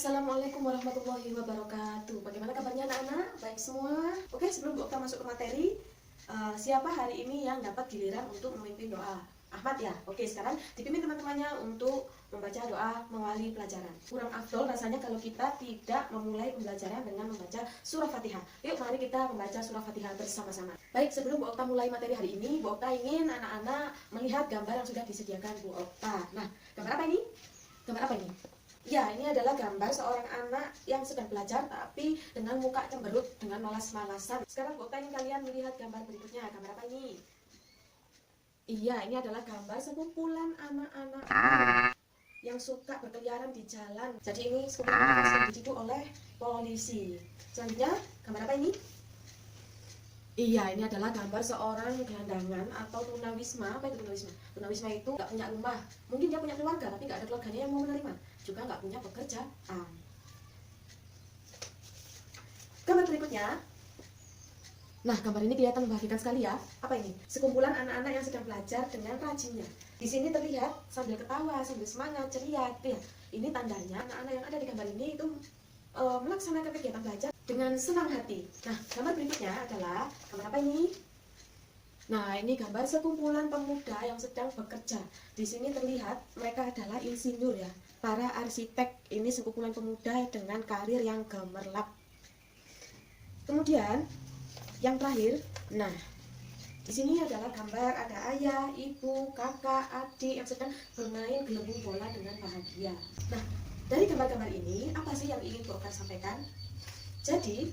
Assalamualaikum warahmatullahi wabarakatuh. Bagaimana kabarnya anak-anak? Baik semua? Oke, sebelum Bu Okta masuk ke materi, siapa hari ini yang dapat giliran untuk memimpin doa? Ahmad ya? Oke, sekarang dipimpin teman-temannya untuk membaca doa mengawali pelajaran. Kurang afdol rasanya kalau kita tidak memulai pembelajaran dengan membaca surah Fatihah. Yuk, mari kita membaca surah Fatihah bersama-sama. Baik, sebelum Bu Okta mulai materi hari ini, Bu Okta ingin anak-anak melihat gambar yang sudah disediakan Bu Okta. Nah, gambar apa ini? Gambar apa ini? Ya, ini adalah gambar seorang anak yang sedang belajar tapi dengan muka cemberut, dengan malas-malasan. Sekarang Bu Okta ingin kalian melihat gambar berikutnya. Gambar apa ini? Iya, ini adalah gambar sekumpulan anak-anak yang suka berkeliaran di jalan. Jadi ini sekumpulan anak yang diciduk oleh polisi. Selanjutnya, gambar apa ini? Iya, ini adalah gambar seorang gelandangan atau tunawisma. Apa itu tunawisma? Tunawisma itu nggak punya rumah. Mungkin dia punya keluarga, tapi nggak ada keluarganya yang mau menerima. Juga nggak punya pekerjaan. Gambar berikutnya. Nah, gambar ini kelihatan membahagiakan sekali ya. Apa ini? Sekumpulan anak-anak yang sedang belajar dengan rajinnya. Di sini terlihat sambil ketawa, sambil semangat, ceria. Ya, ini tandanya anak-anak yang ada di gambar ini itu melaksanakan kegiatan belajar dengan senang hati. Nah, gambar berikutnya adalah gambar apa ini? Nah, ini gambar sekumpulan pemuda yang sedang bekerja. Di sini terlihat mereka adalah insinyur ya, para arsitek. Ini sekumpulan pemuda dengan karir yang gemerlap. Kemudian yang terakhir, nah, di sini adalah gambar ada ayah, ibu, kakak, adik yang sedang bermain gelembung bola dengan bahagia. Nah, dari gambar-gambar ini, apa sih yang ingin Bu Okta sampaikan? Jadi,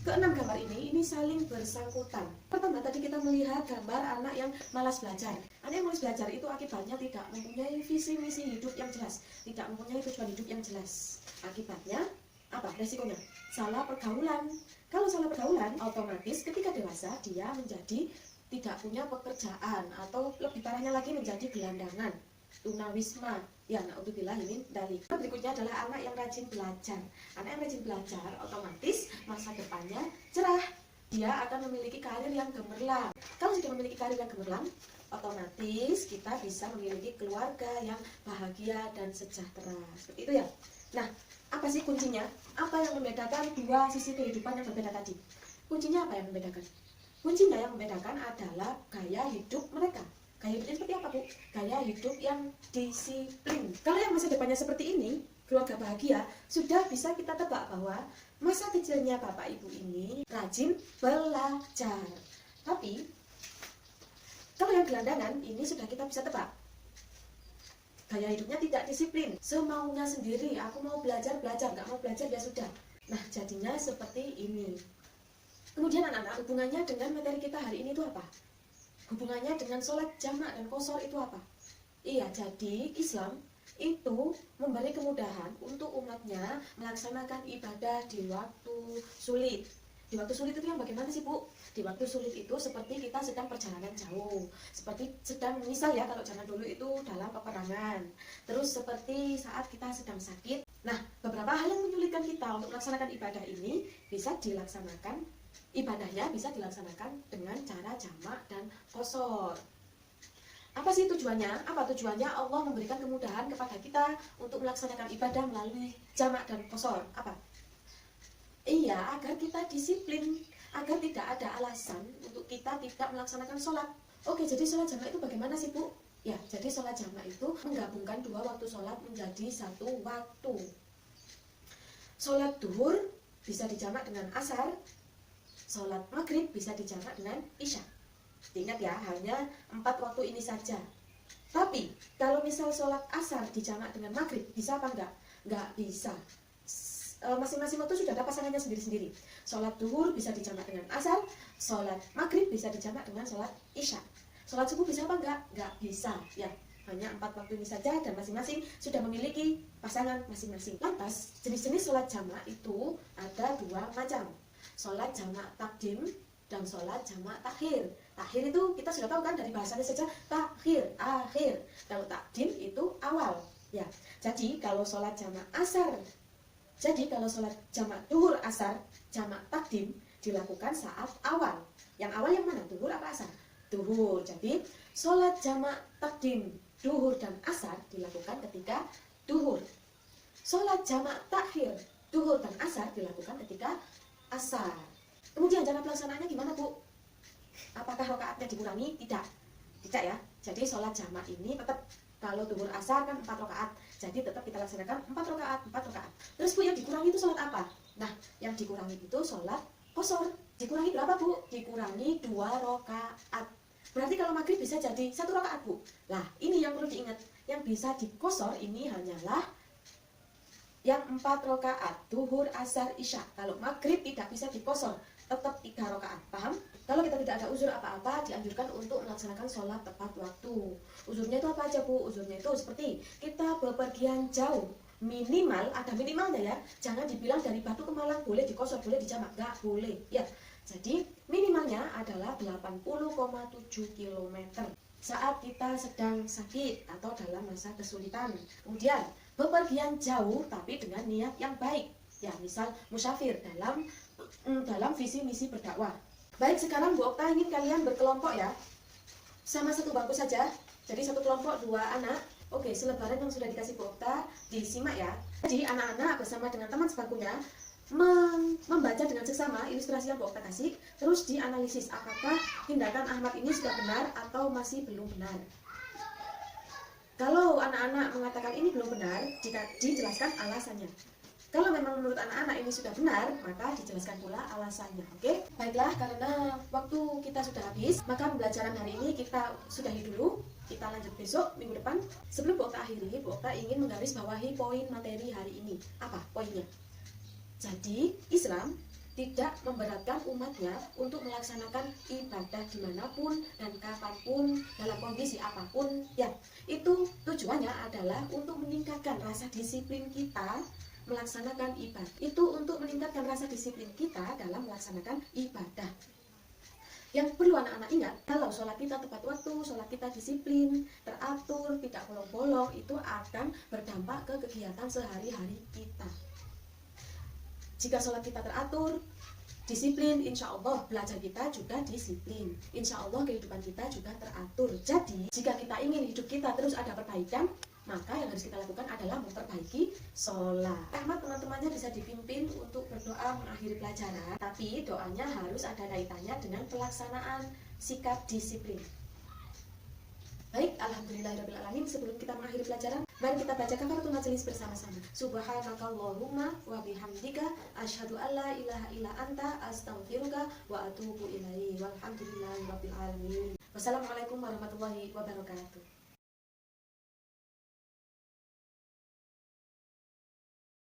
keenam gambar ini saling bersangkutan. Pertama, tadi kita melihat gambar anak yang malas belajar. Anak yang malas belajar itu akibatnya tidak mempunyai visi misi hidup yang jelas, tidak mempunyai tujuan hidup yang jelas. Akibatnya, apa? Resikonya? Salah pergaulan. Kalau salah pergaulan, otomatis ketika dewasa dia menjadi tidak punya pekerjaan atau lebih parahnya lagi menjadi gelandangan, tunawisma. Ya, naudzubillah min dzalik. Berikutnya adalah anak yang rajin belajar. Anak yang rajin belajar otomatis masa depannya cerah. Dia akan memiliki karir yang gemerlap. Kalau sudah memiliki karir yang gemerlap, otomatis kita bisa memiliki keluarga yang bahagia dan sejahtera. Seperti itu ya. Nah, apa sih kuncinya? Apa yang membedakan dua sisi kehidupan yang berbeda tadi? Kuncinya apa yang membedakan? Kuncinya yang membedakan adalah gaya hidup mereka. Gaya hidupnya seperti apa, Bu? Gaya hidup yang disiplin. Kalau yang masa depannya seperti ini, keluarga bahagia, sudah bisa kita tebak bahwa masa kecilnya Bapak Ibu ini rajin belajar. Tapi, kalau yang gelandangan, ini sudah kita bisa tebak. Gaya hidupnya tidak disiplin, semaunya sendiri. Aku mau belajar, nggak mau belajar ya sudah. Nah, jadinya seperti ini. Kemudian anak-anak, hubungannya dengan materi kita hari ini itu apa? Hubungannya dengan sholat jamak dan qashar itu apa? Iya, jadi Islam itu memberi kemudahan untuk umatnya melaksanakan ibadah di waktu sulit. Di waktu sulit itu yang bagaimana sih, Bu? Di waktu sulit itu seperti kita sedang perjalanan jauh. Seperti sedang, misal ya, kalau zaman dulu itu dalam peperangan. Terus seperti saat kita sedang sakit. Nah, beberapa hal yang menyulitkan kita untuk melaksanakan ibadah ini bisa dilaksanakan. Ibadahnya bisa dilaksanakan dengan cara jamak dan qashar. Apa sih tujuannya? Apa tujuannya Allah memberikan kemudahan kepada kita untuk melaksanakan ibadah melalui jamak dan qashar? Apa? Iya, agar kita disiplin, agar tidak ada alasan untuk kita tidak melaksanakan sholat. Oke, jadi sholat jamak itu bagaimana sih, Bu? Ya, jadi sholat jamak itu menggabungkan dua waktu sholat menjadi satu waktu. Sholat duhur bisa dijamak dengan asar, sholat maghrib bisa dijamak dengan isya. Ingat ya, hanya 4 waktu ini saja. Tapi, kalau misal sholat asar dijamak dengan maghrib, bisa apa enggak? Enggak bisa. Masing-masing waktu sudah ada pasangannya sendiri-sendiri. Sholat duhur bisa dijamak dengan asar, sholat maghrib bisa dijamak dengan sholat isya. Sholat subuh bisa apa enggak? Enggak bisa. Ya, hanya 4 waktu ini saja dan masing-masing sudah memiliki pasangan masing-masing. Lantas, jenis-jenis sholat jamak itu ada 2 macam. Sholat jamak takdim dan sholat jamak takhir. Takhir itu kita sudah tahu kan dari bahasanya saja, takhir, akhir. Kalau takdim itu awal. Ya, jadi kalau sholat jamak asar, jadi kalau sholat jamak duhur asar, jamak takdim dilakukan saat awal. Yang awal yang mana? Duhur apa asar? Duhur. Jadi sholat jamak takdim, duhur dan asar dilakukan ketika duhur. sholat jamak takhir duhur dan asar dilakukan ketika asar. Kemudian cara pelaksanaannya gimana, Bu? Apakah rakaatnya dikurangi? Tidak. Tidak ya. Jadi sholat jamak ini tetap, kalau duhur asar kan 4 rakaat. Jadi tetap kita laksanakan 4 rakaat, 4 rakaat. Terus Bu, yang dikurangi itu sholat apa? Nah, yang dikurangi itu sholat qashar. Dikurangi berapa, Bu? Dikurangi 2 rakaat. Berarti kalau maghrib bisa jadi 1 rakaat, Bu. Nah, ini yang perlu diingat. Yang bisa diqashar ini hanyalah yang 4 rakaat, duhur, asar, isya. Kalau maghrib tidak bisa diqashar, tetap 3 rakaat. Paham? Kalau kita tidak ada uzur apa-apa, dianjurkan untuk melaksanakan sholat tepat waktu. Uzurnya itu apa aja, Bu? Uzurnya itu seperti kita bepergian jauh, minimal, ada minimalnya ya. Jangan dibilang dari Batu ke Malang boleh diqashar, boleh dijamak, nggak boleh ya. Jadi minimalnya adalah 80,7 km saat kita sedang sakit atau dalam masa kesulitan. Kemudian bepergian jauh tapi dengan niat yang baik ya, misal musafir dalam visi misi berdakwah. Baik, sekarang Bu Okta ingin kalian berkelompok ya, sama satu bangku saja. Jadi satu kelompok 2 anak. Oke, selebaran yang sudah dikasih Bu Okta disimak ya. Jadi anak-anak bersama dengan teman sebangkunya membaca dengan seksama ilustrasi yang Bu Okta kasih, terus dianalisis apakah tindakan Ahmad ini sudah benar atau masih belum benar. Kalau anak-anak mengatakan ini belum benar, jika dijelaskan alasannya. Kalau memang menurut anak-anak ini sudah benar, maka dijelaskan pula alasannya. Oke? Baiklah, karena waktu kita sudah habis, maka pembelajaran hari ini kita sudahi dulu. Kita lanjut besok, minggu depan. Sebelum Bu Okta akhiri, Bu Okta ingin menggarisbawahi poin materi hari ini. Apa poinnya? Jadi, Islam tidak memberatkan umatnya untuk melaksanakan ibadah dimanapun dan kapanpun, dalam kondisi apapun ya. Itu tujuannya adalah untuk meningkatkan rasa disiplin kita melaksanakan ibadah. Itu untuk meningkatkan rasa disiplin kita dalam melaksanakan ibadah. Yang perlu anak-anak ingat, kalau sholat kita tepat waktu, sholat kita disiplin, teratur, tidak bolong-bolong, itu akan berdampak ke kegiatan sehari-hari kita. Jika sholat kita teratur, disiplin, insya Allah belajar kita juga disiplin. Insya Allah kehidupan kita juga teratur. Jadi, jika kita ingin hidup kita terus ada perbaikan, maka yang harus kita lakukan adalah memperbaiki sholat. Ahmad teman-temannya bisa dipimpin untuk berdoa mengakhiri pelajaran, tapi doanya harus ada kaitannya dengan pelaksanaan sikap disiplin. Baik, alhamdulillahirrahmanirrahim. Sebelum kita mengakhiri pelajaran, mari kita baca kafaratul majelis bersama-sama. Subhanakallahumma wa bihamdika asyhadu an la ilaha illa anta astaghfiruka wa atubu ilaihi walhamdulillahirabbil alamin. Wassalamualaikum warahmatullahi wabarakatuh.